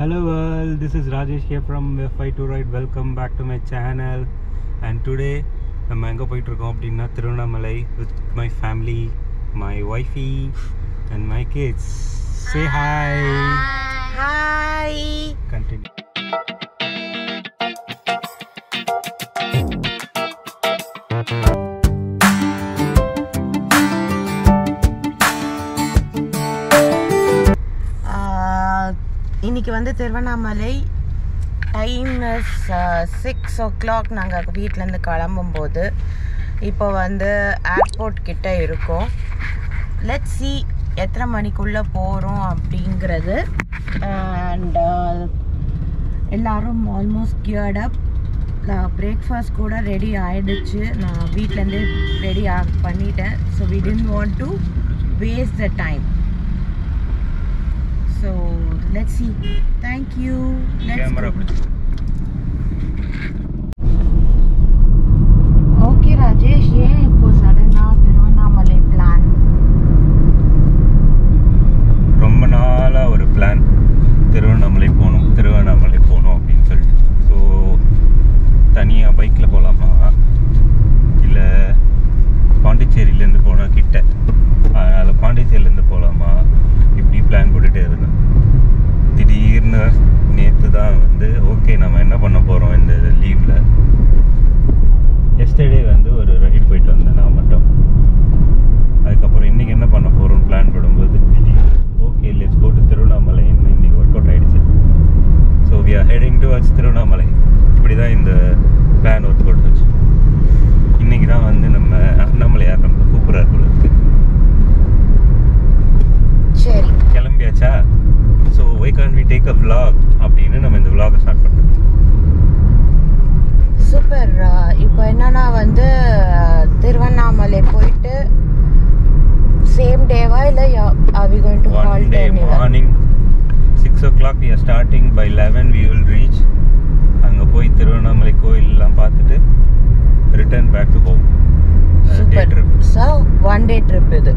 Hello world, this is Rajesh here from F5 Ride. Welcome back to my channel. And today நம்ம எங்கே போயிட்டுருக்கோம் அப்படின்னா Tiruvannamalai with my family, my wifey and my kids. Say hi. Hi. Continue. இன்னைக்கு வந்து Tiruvannamalai time 6 o'clock நாங்கள் வீட்டிலேருந்து கிளம்பும்போது இப்போ வந்து ஏர்போர்ட் கிட்ட இருக்கோம். லெட்ஸ் see எத்தனை மணிக்குள்ளே போகிறோம் அப்படிங்கிறது. அண்ட் எல்லோரும் ஆல்மோஸ்ட் கியர்ட் அப். பிரேக்ஃபாஸ்ட் கூட ரெடி ஆகிடுச்சு. நான் வீட்டிலேருந்தே ரெடி பண்ணிட்டேன். So we didn't want to waste the time. So let's see. Thank you. Let's go. Okay Rajesh, ஏன் இப்போ சடனா திருவண்ணாமலை பிளான்? ரொம்ப நாளா ஒரு பிளான், திருவண்ணாமலை போகணும் அப்படின்னு சொல்லிட்டு. ஸோ தனியாக பைக்கில் போகலாமா இல்லை பாண்டிச்சேரியிலேருந்து போனால் கிட்ட, அதில் பாண்டிச்சேரியிலேருந்து போகலாமா இப்படி பிளான் போட்டுகிட்டே இருந்தேன். திடீர்னு நேற்று தான் வந்து ஓகே நம்ம என்ன பண்ண போகிறோம் இந்த லீவில். எஸ்டர்டே வந்து ஒரு ரைடு போயிட்டு வந்தேன் நான் மட்டும். அதுக்கப்புறம் இன்றைக்கி என்ன பண்ண போகிறோம்னு பிளான் போடும்போது திடீர்னு okay let's go to Tiruvannamalai. இன்றைக்கி ஒர்க் அவுட் ஆகிடுச்சு. So we are heading towards Tiruvannamalai. இப்படி தான் இந்த பிளான் ஒர்க் அவுட் ஆச்சு. இன்றைக்கி தான் வந்து நம்ம அண்ணாமலையார் நம்ம கூப்பிட்றாரு போல இருக்கு. சரி கிளம்பியாச்சா? So why can't we take a vlog அப்படின்னு நம்ம இந்த vlog ஸ்டார்ட் பண்ணுறோம். சூப்பர். இப்போ என்னன்னா வந்து திருவண்ணாமலை போயிட்டு சேம் டேவா இல்லை are we going to halt anywhere? Morning 6 o'clock we are starting. by 11 we will reach. அங்கே போய் திருவண்ணாமலை கோயிலெலாம் பார்த்துட்டு return back to home. Super. So one day trip இது.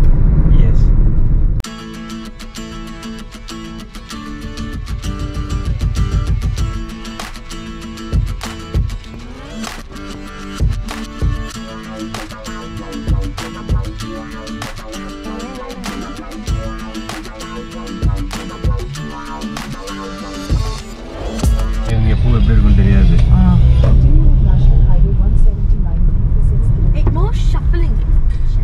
எஸ். இவங்க பூ எப்படி இருக்குன்னு தெரியாது.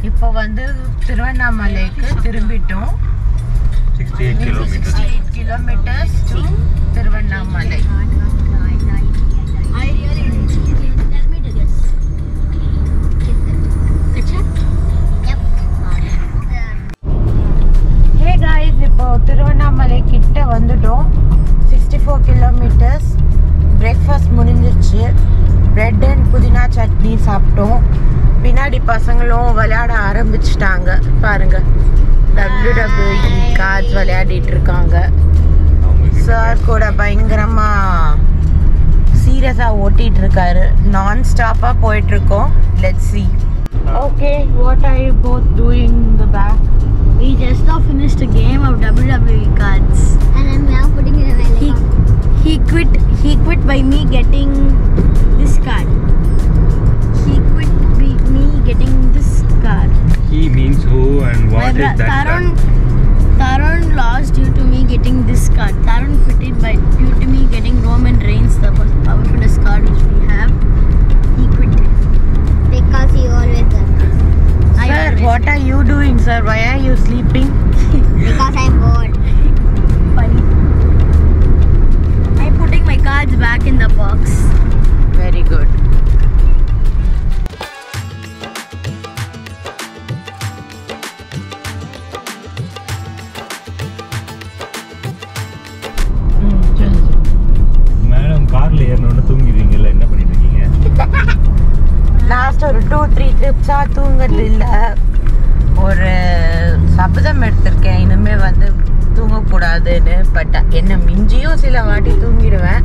இப்போ வந்து திருவண்ணாமலைக்கு திரும்பிட்டோம். 68 kilometers to Tiruvannamalai. Hey guys, இப்போ திருவண்ணாமலை கிட்ட வந்துட்டோம். 64 kilometers. பிரேக்ஃபாஸ்ட் முடிஞ்சிருச்சு. பிரெட் அண்ட் புதினா சட்னி சாப்பிட்டோம். பின்னாடி பசங்களும் விளையாட ஆரம்பிச்சிட்டாங்க. பாருங்க, WWE கார்ட்ஸ் விளையாடிட்டு இருக்காங்க. சார் கூட பயங்கரமா சீரியஸா ஓட்டிட்டு இருக்காரு. நான் ஸ்டாப்பா போயிட்டு இருக்கோம். Let's see. Okay, what are you both doing in the back? We just now finished a game of WWE cards. And I'm now putting it in my He quit by me getting this card. He quit by me getting this card. He means who and what is that card? Taron lost due to me getting this card. Taron quit it by due to me getting Roman Reigns, the most powerful card which we have. He quit it. Because he always does this. Sir, what are you doing, sir? Why are you sleeping? Because I'm bored. Funny. I'm putting my cards back in the box. Very good. Madam கார்ல ஏறணும்னு தூங்கிடுவீங்கல்ல, என்ன பண்ணிட்டு இருக்கீங்க? Last ஒரு 2-3 ட்ரிப்ஸா தூங்குறது இல்லை. ஒரு சபதம் எடுத்திருக்கேன் இனிமே வந்து தூங்கக்கூடாதுன்னு. பட் என்ன மிஞ்சியும் சில வாட்டி தூங்கிடுவேன்.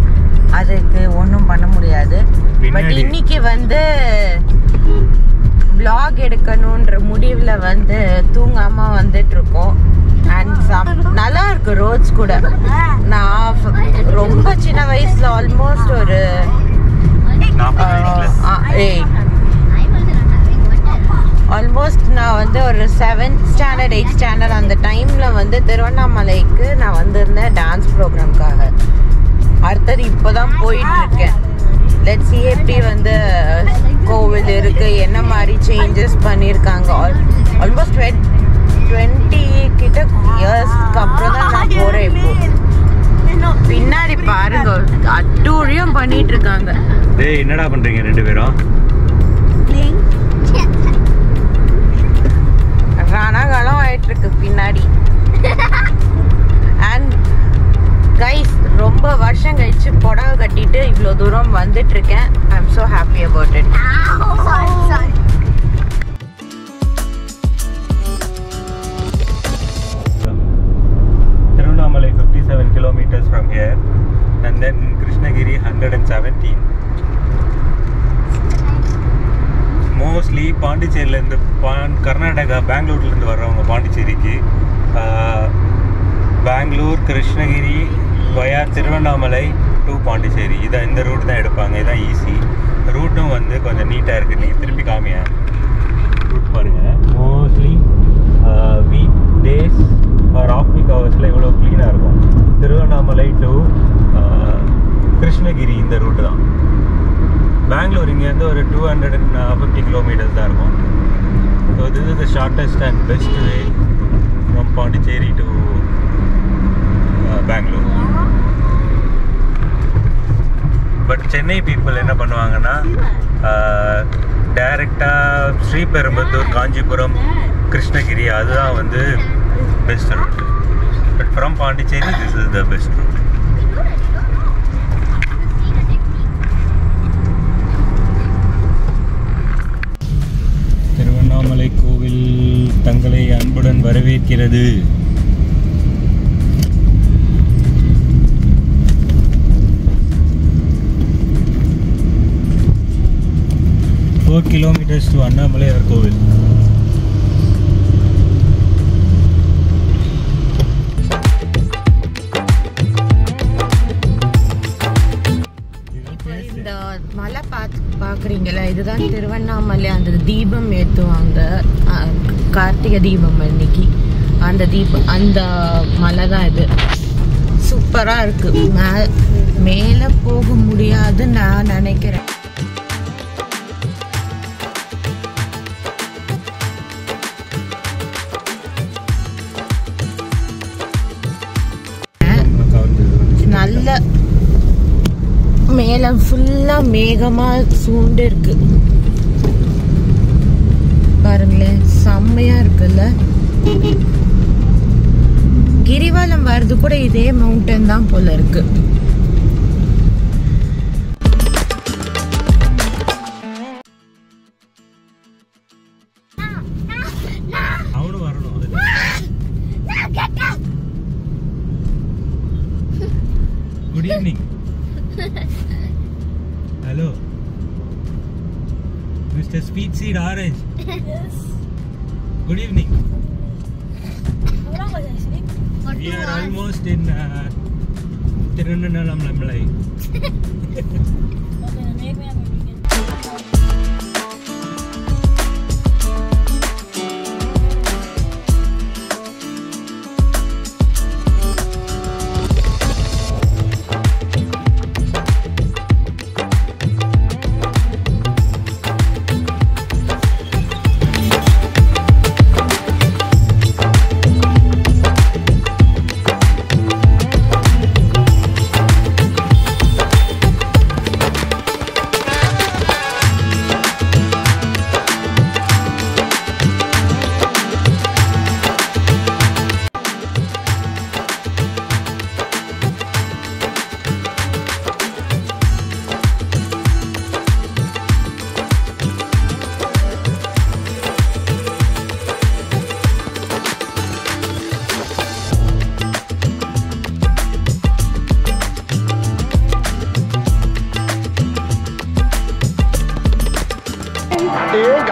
அதுக்கு ஒன்றும் பண்ண முடியாது. பட் இன்னைக்கு வந்து vlog எடுக்கணுன்ற முடிவில் வந்து தூங்காமல் வந்துட்டு இருக்கோம். அண்ட் நல்லா இருக்கு ரோட்ஸ் கூட. நான் ஒரு 40 ஆல்மோஸ்ட் நான் வந்து ஒரு 7th ஸ்டாண்டர்ட் 8th ஸ்டாண்டர்ட் அந்த டைமில் வந்து திருவண்ணாமலைக்கு நான் வந்திருந்தேன் டான்ஸ் ப்ரோக்ராம்காக. அடுத்தது இப்போ தான் போயிட்டுருக்கேன். லெட்ஸ் see எப்படி வந்து கோவில் இருக்குது, என்ன மாதிரி சேஞ்சஸ் பண்ணியிருக்காங்க. ஆல்மோஸ்ட் 20 கிட்ட இயர்ஸ்க்கு அப்புறம் தான் நான் போகிறேன். இப்போ பின்னாடி பாருங்க அட்டூழியம் பண்ணிட்டு இருக்காங்க. டேய் என்னடா பண்றீங்க ரெண்டு பேரும்? ரணகாலம் ஆயிட்டு இருக்கு பின்னாடி. அண்ட் கைஸ் ரொம்ப வருஷம் கழிச்சு புடவை கட்டிட்டு இவ்வளோ தூரம் வந்துட்டு இருக்கேன். I am so happy about it. Tirunnamalai 57 kilometers from here and then Krishnagiri 117. Mostly பாண்டிச்சேரியிலேருந்து கர்நாடகா பெங்களூர்லேருந்து வர்றவங்க பாண்டிச்சேரிக்கு பெங்களூர் கிருஷ்ணகிரி வயா திருவண்ணாமலை டு பாண்டிச்சேரி இதான் இந்த ரூட் தான் எடுப்பாங்க. இதான் ஈஸி ரூட்டும் வந்து கொஞ்சம் நீட்டாக இருக்குது. நீங்கள் திருப்பி காமிய ரூட் பாருங்கள். Mostly week days are off peak ஹவர்ஸில் இவ்வளோ க்ளீனாக இருக்கும். திருவண்ணாமலை டு கிருஷ்ணகிரி இந்த ரூட்டு தான். பெங்களூர் இங்கேருந்து ஒரு 250 கிலோமீட்டர்ஸ் தான் இருக்கும். So this is the shortest and best way from Pondicherry to Bangalore. But Chennai people என்ன பண்ணுவாங்கன்னா டைரெக்டாக ஸ்ரீபெரும்புத்தூர், காஞ்சிபுரம், கிருஷ்ணகிரி அதுதான் வந்து best route. But from Pondicherry this is the best route. Tiruvannamalai கோவில் தங்களை அன்புடன் வரவேற்கிறது. kilometers to Annamalai கோவில். இந்த மலை பார்க்குறீங்களா, இதுதான் திருவண்ணாமலை. அந்த தீபம் ஏற்றுவாங்க கார்த்திகை தீபம் அன்னைக்கு. அந்த மலை தான் இது. சூப்பராக இருக்குது. மேலே போக முடியாதுன்னு நான் நினைக்கிறேன். நல்ல மேல ஃபுல்லா மேகமா சூண்டு இருக்கு பாருங்களேன், செம்மையா இருக்குல்ல. கிரிவலம் வர்றது கூட இதே மவுண்டன் தான் போல இருக்கு. Good evening. Hello. Mr. Sweet Seed Orange. Yes. Good evening. How long was I sleep? We are almost in Tirunnamalai. Okay, then make me a weekend.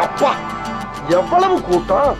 அப்பா எவ்வளவு கூட்டம்!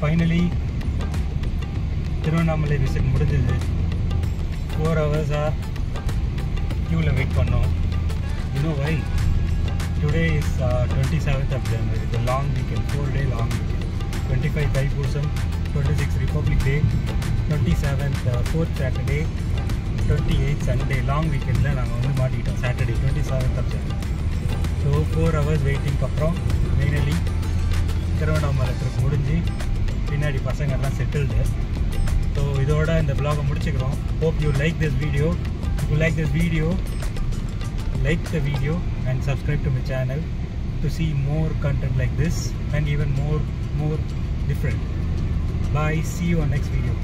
ஃபைனலி திருவண்ணாமலை விசிட் முடிஞ்சது. 4 ஹவர்ஸாக queueல வெயிட் பண்ணோம். You know why? Today is 27th of January, the long weekend, 4-day long weekend. 25 Thaipusam, 26 Republic Day, 27th 4th Saturday, 28th Sunday, long weekend. நாங்கள் வந்து மாட்டிக்கிட்டோம் Saturday 27th of January. So 4 hours வெயிட்டிங்க்கு அப்புறம் finally Tiruvannamalai trip முடிஞ்சு பின்னாடி பசங்கள்லாம் settled. So இதோட இந்த vlog முடிச்சுக்கிறோம். Hope you like this video. If you like this video, like the video and subscribe to my channel to see more content like this and even more different. Bye. See you on next video.